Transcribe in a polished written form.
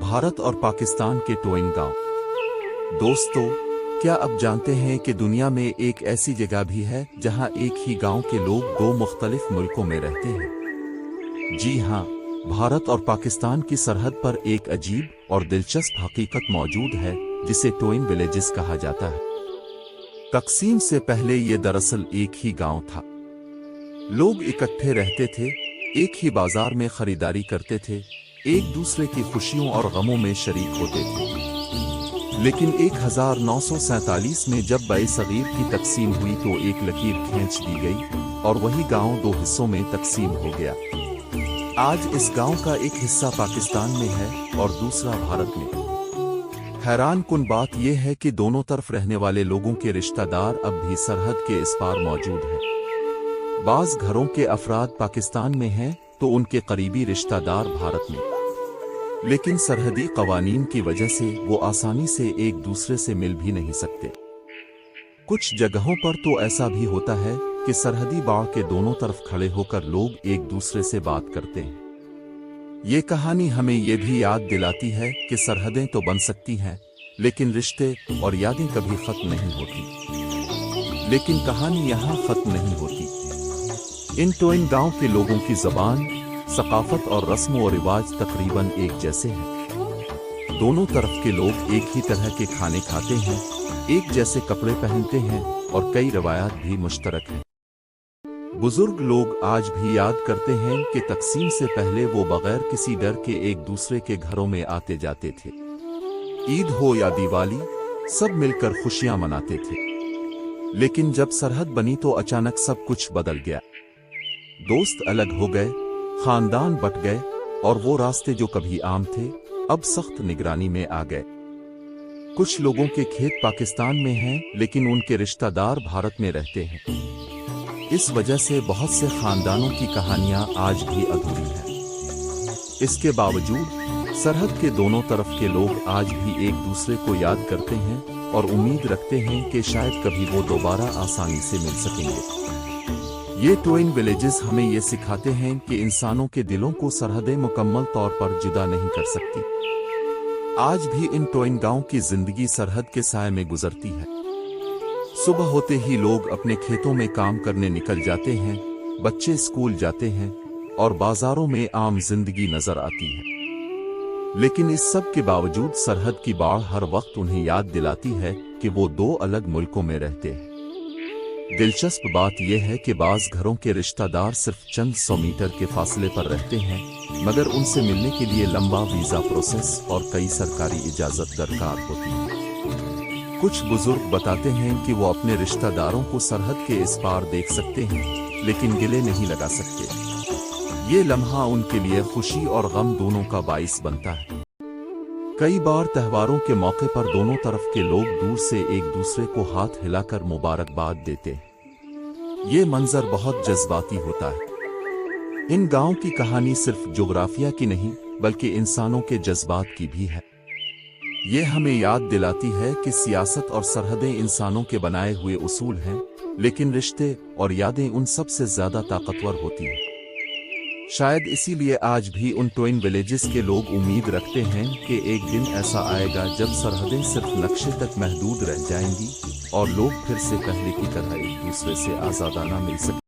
भारत और पाकिस्तान के टोइन गांव। दोस्तों, क्या आप जानते हैं कि दुनिया में एक ऐसी जगह भी है जहां एक ही गांव के लोग दो मुख्तलिफ मुल्कों में रहते हैं? जी हां, भारत और पाकिस्तान की सरहद पर एक अजीब और दिलचस्प हकीकत मौजूद है जिसे टोइन विलेजेस कहा जाता है। तकसीम से पहले ये दरअसल एक ही गांव था। लोग इकट्ठे रहते थे, एक ही बाजार में खरीदारी करते थे, एक दूसरे की खुशियों और गमों में शरीक होते थे। लेकिन 1947 में जब बए-सगीर की तकसीम हुई तो एक लकीर खींच दी गई और वही गांव दो हिस्सों में तकसीम हो गया। आज इस गांव का एक हिस्सा पाकिस्तान में है और दूसरा भारत में। हैरान कुन बात यह है कि दोनों तरफ रहने वाले लोगों के रिश्तेदार अब भी सरहद के इस पार मौजूद हैं। बाज़ घरों के अफराद पाकिस्तान में हैं तो उनके करीबी रिश्तेदार भारत में, लेकिन सरहदी कवानीन की वजह से वो आसानी से एक दूसरे से मिल भी नहीं सकते। कुछ जगहों पर तो ऐसा भी होता है कि सरहदी बाड़ के दोनों तरफ खड़े होकर लोग एक दूसरे से बात करते हैं। ये कहानी हमें ये भी याद दिलाती है कि सरहदें तो बन सकती हैं, लेकिन रिश्ते और यादें कभी खत्म नहीं होती। लेकिन कहानी यहाँ खत्म नहीं होती। इन टोइन गांव के लोगों की ज़बान, सकाफत और रस्म और रिवाज तकरीबन एक जैसे हैं। दोनों तरफ के लोग एक ही तरह के खाने खाते हैं, एक जैसे कपड़े पहनते हैं और कई रवायात भी मुश्तरक हैं। बुजुर्ग लोग आज भी याद करते हैं कि तकसीम से पहले वो बगैर किसी डर के एक दूसरे के घरों में आते जाते थे। ईद हो या दिवाली, सब मिलकर खुशियां मनाते थे। लेकिन जब सरहद बनी तो अचानक सब कुछ बदल गया। दोस्त अलग हो गए, खानदान बट गए और वो रास्ते जो कभी आम थे अब सख्त निगरानी में आ गए। कुछ लोगों के खेत पाकिस्तान में हैं, लेकिन उनके रिश्तेदार भारत में रहते हैं। इस वजह से बहुत से खानदानों की कहानियां आज भी अधूरी हैं। इसके बावजूद सरहद के दोनों तरफ के लोग आज भी एक दूसरे को याद करते हैं और उम्मीद रखते हैं कि शायद कभी वो दोबारा आसानी से मिल सकेंगे। ये टोइन विलेजेस हमें ये सिखाते हैं कि इंसानों के दिलों को सरहदें मुकम्मल तौर पर जुदा नहीं कर सकती। आज भी इन टोइन गांव की जिंदगी सरहद के साए में गुजरती है। सुबह होते ही लोग अपने खेतों में काम करने निकल जाते हैं, बच्चे स्कूल जाते हैं और बाजारों में आम जिंदगी नजर आती है। लेकिन इस सब के बावजूद सरहद की बाढ़ हर वक्त उन्हें याद दिलाती है कि वो दो अलग मुल्कों में रहते हैं। दिलचस्प बात यह है कि बाज़ घरों के रिश्तेदार सिर्फ चंद 100 मीटर के फासले पर रहते हैं, मगर उनसे मिलने के लिए लंबा वीज़ा प्रोसेस और कई सरकारी इजाज़त दरकार होती है। कुछ बुजुर्ग बताते हैं कि वो अपने रिश्तेदारों को सरहद के इस पार देख सकते हैं, लेकिन गिले नहीं लगा सकते। ये लम्हा उनके लिए खुशी और गम दोनों का बाइस बनता है। कई बार त्योहारों के मौके पर दोनों तरफ के लोग दूर से एक दूसरे को हाथ हिलाकर मुबारकबाद देते हैं। ये मंजर बहुत जज्बाती होता है। इन गांव की कहानी सिर्फ जोग्राफिया की नहीं बल्कि इंसानों के जज्बात की भी है। ये हमें याद दिलाती है कि सियासत और सरहदें इंसानों के बनाए हुए उसूल हैं, लेकिन रिश्ते और यादें उन सबसे ज्यादा ताकतवर होती हैं। शायद इसीलिए आज भी उन टोइन विलेजेस के लोग उम्मीद रखते हैं कि एक दिन ऐसा आएगा जब सरहदें सिर्फ नक्शे तक महदूद रह जाएंगी और लोग फिर से पहले की तरह एक दूसरे से आजादाना मिल सकें।